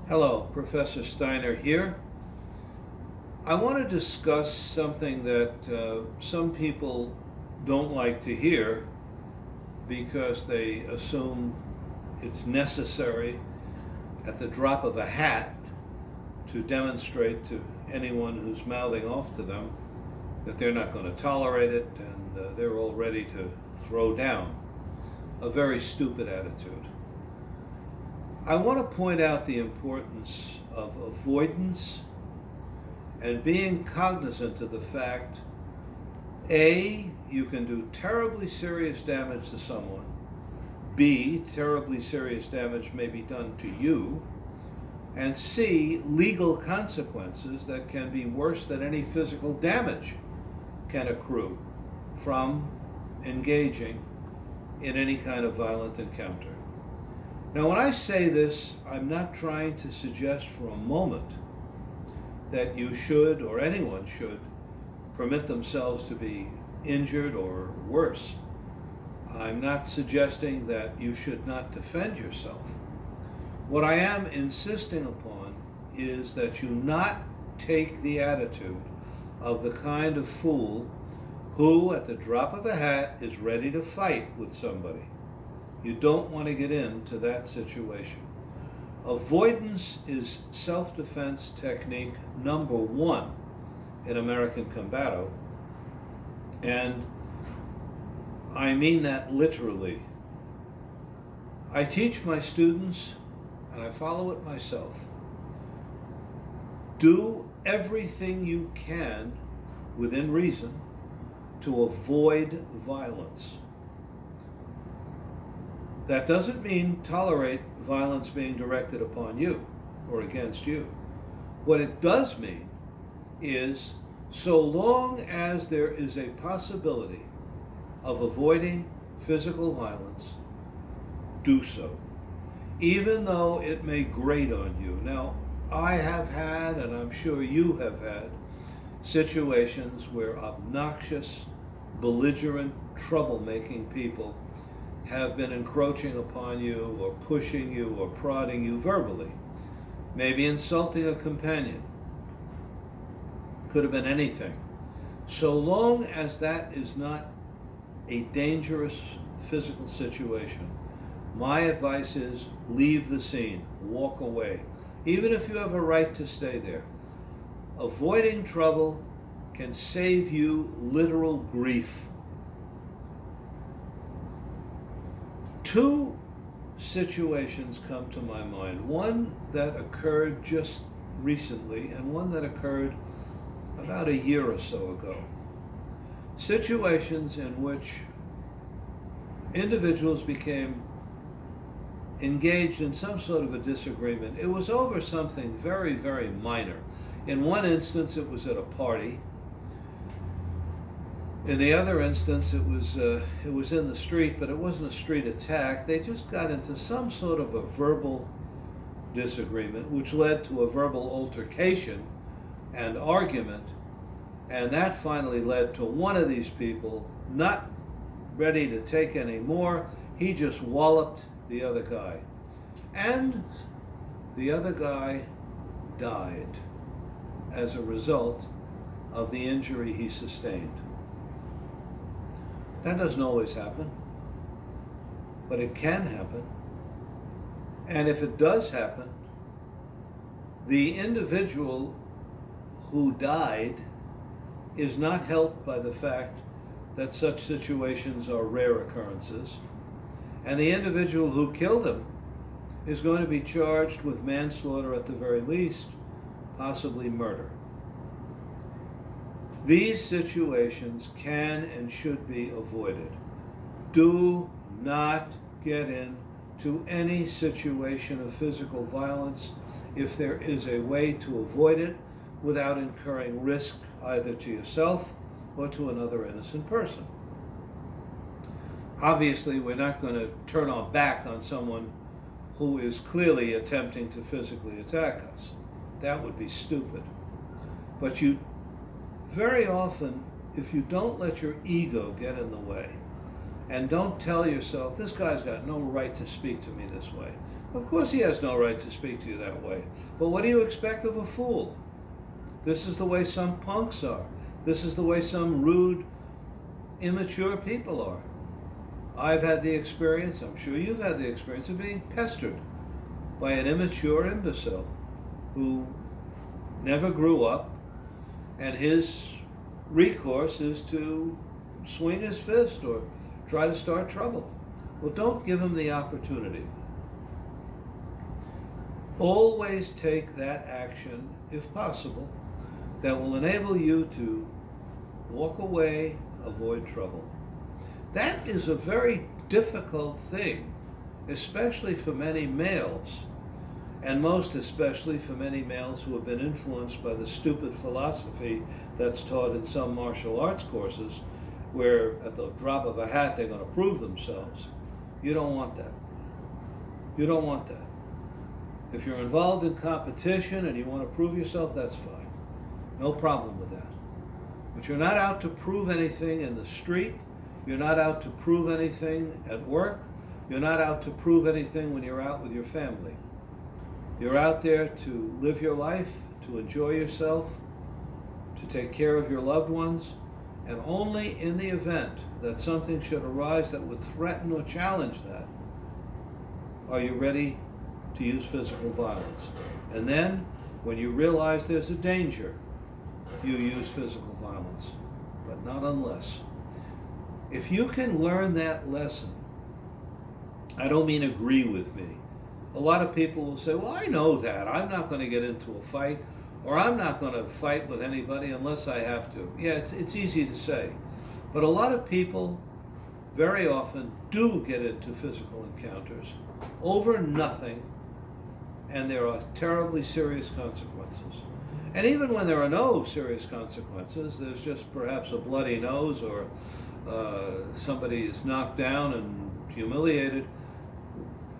Hello, Professor Steiner here. I want to discuss something that some people don't like to hear because they assume it's necessary at the drop of a hat to demonstrate to anyone who's mouthing off to them that they're not going to tolerate it and they're all ready to throw down. A very stupid attitude. I want to point out the importance of avoidance and being cognizant of the fact, A, you can do terribly serious damage to someone. B, terribly serious damage may be done to you. And C, legal consequences that can be worse than any physical damage can accrue from engaging in any kind of violent encounter. Now, when I say this, I'm not trying to suggest for a moment that you should, or anyone should, permit themselves to be injured or worse. I'm not suggesting that you should not defend yourself. What I am insisting upon is that you not take the attitude of the kind of fool who, at the drop of a hat, is ready to fight with somebody. You don't want to get into that situation. Avoidance is self-defense technique number one in American Combato, and I mean that literally. I teach my students, and I follow it myself. Do everything you can, within reason, to avoid violence. That doesn't mean tolerate violence being directed upon you or against you. What it does mean is, so long as there is a possibility of avoiding physical violence, do so, even though it may grate on you. Now, I have had, and I'm sure you have had, situations where obnoxious, belligerent, troublemaking people have been encroaching upon you or pushing you or prodding you verbally, maybe insulting a companion. Could have been anything. So long as that is not a dangerous physical situation, my advice is leave the scene, walk away, even if you have a right to stay there. Avoiding trouble can save you literal grief. Two situations come to my mind. One that occurred just recently and one that occurred about a year or so ago. Situations in which individuals became engaged in some sort of a disagreement. It was over something very, very minor. In one instance, it was at a party. In the other instance, it was in the street, but it wasn't a street attack. They just got into some sort of a verbal disagreement, which led to a verbal altercation and argument, and that finally led to one of these people not ready to take any more. He just walloped the other guy, and the other guy died as a result of the injury he sustained. That doesn't always happen, but it can happen. And if it does happen, the individual who died is not helped by the fact that such situations are rare occurrences. And the individual who killed him is going to be charged with manslaughter at the very least, possibly murder. These situations can and should be avoided. Do not get into any situation of physical violence if there is a way to avoid it without incurring risk either to yourself or to another innocent person. Obviously, we're not going to turn our back on someone who is clearly attempting to physically attack us. That would be stupid. But you very often, if you don't let your ego get in the way and don't tell yourself, this guy's got no right to speak to me this way. Of course he has no right to speak to you that way. But what do you expect of a fool? This is the way some punks are. This is the way some rude, immature people are. I've had the experience, I'm sure you've had the experience, of being pestered by an immature imbecile who never grew up, and his recourse is to swing his fist or try to start trouble. Well, don't give him the opportunity. Always take that action, if possible, that will enable you to walk away, avoid trouble. That is a very difficult thing, especially for many males, and most especially for many males who have been influenced by the stupid philosophy that's taught in some martial arts courses, where at the drop of a hat they're going to prove themselves. You don't want that. You don't want that. If you're involved in competition and you want to prove yourself, that's fine. No problem with that. But you're not out to prove anything in the street. You're not out to prove anything at work. You're not out to prove anything when you're out with your family. You're out there to live your life, to enjoy yourself, to take care of your loved ones, and only in the event that something should arise that would threaten or challenge that, are you ready to use physical violence. And then, when you realize there's a danger, you use physical violence, but not unless. If you can learn that lesson, I don't mean agree with me. A lot of people will say, well, I know that. I'm not going to get into a fight, or I'm not going to fight with anybody unless I have to. Yeah, it's easy to say. But a lot of people very often do get into physical encounters over nothing, and there are terribly serious consequences. And even when there are no serious consequences, there's just perhaps a bloody nose, or somebody is knocked down and humiliated.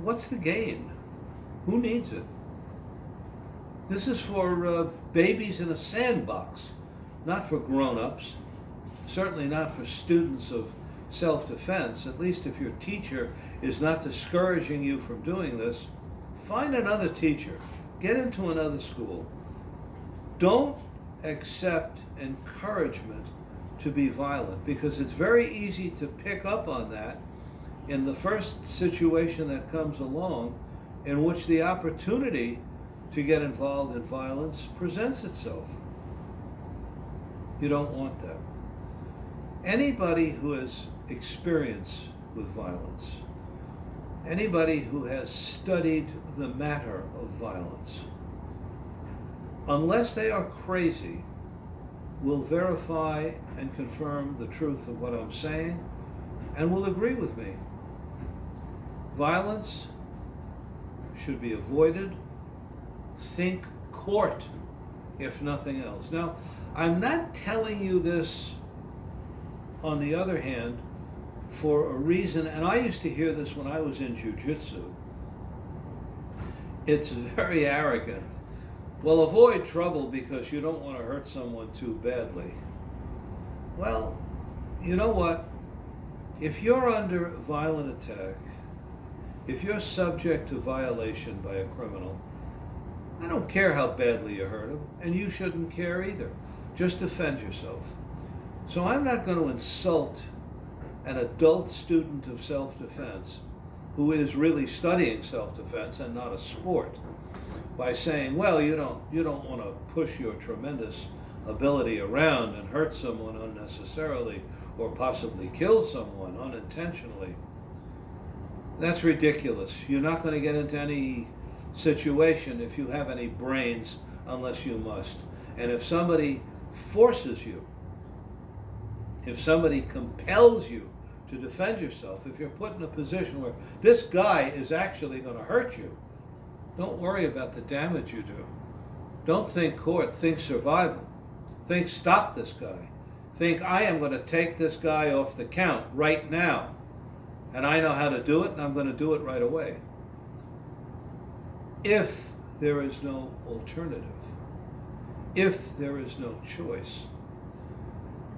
What's the gain? Who needs it? This is for babies in a sandbox, not for grown-ups, certainly not for students of self-defense. At least if your teacher is not discouraging you from doing this, find another teacher, get into another school. Don't accept encouragement to be violent, because it's very easy to pick up on that in the first situation that comes along in which the opportunity to get involved in violence presents itself. You don't want that. Anybody who has experience with violence, anybody who has studied the matter of violence, unless they are crazy, will verify and confirm the truth of what I'm saying and will agree with me. Violence should be avoided. Think court, if nothing else. Now, I'm not telling you this, on the other hand, for a reason, and I used to hear this when I was in ju-jitsu. It's very arrogant. Well, avoid trouble because you don't want to hurt someone too badly. Well, you know what? If you're under violent attack, if you're subject to violation by a criminal, I don't care how badly you hurt him, and you shouldn't care either. Just defend yourself. So I'm not going to insult an adult student of self-defense who is really studying self-defense and not a sport by saying, well, you don't want to push your tremendous ability around and hurt someone unnecessarily or possibly kill someone unintentionally. That's ridiculous. You're not going to get into any situation if you have any brains unless you must. And if somebody forces you, if somebody compels you to defend yourself, if you're put in a position where this guy is actually going to hurt you, don't worry about the damage you do. Don't think court, think survival. Think stop this guy. Think I am going to take this guy off the count right now. And I know how to do it, and I'm going to do it right away. If there is no alternative, if there is no choice,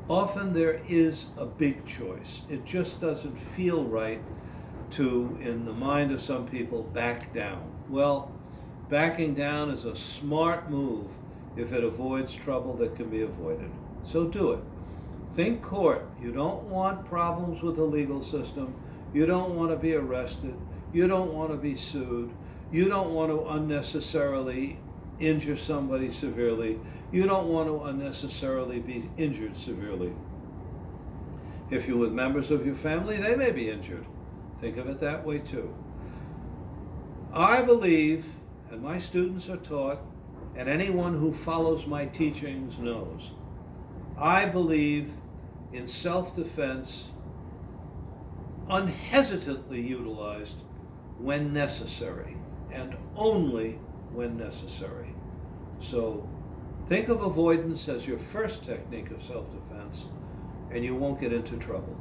often there is a big choice. It just doesn't feel right to, in the mind of some people, back down. Well, backing down is a smart move if it avoids trouble that can be avoided. So do it. Think court. You don't want problems with the legal system. You don't want to be arrested. You don't want to be sued. You don't want to unnecessarily injure somebody severely. You don't want to unnecessarily be injured severely. If you're with members of your family, they may be injured. Think of it that way too. I believe, and my students are taught, and anyone who follows my teachings knows, I believe in self-defense unhesitantly utilized when necessary, and only when necessary. So think of avoidance as your first technique of self-defense, and you won't get into trouble.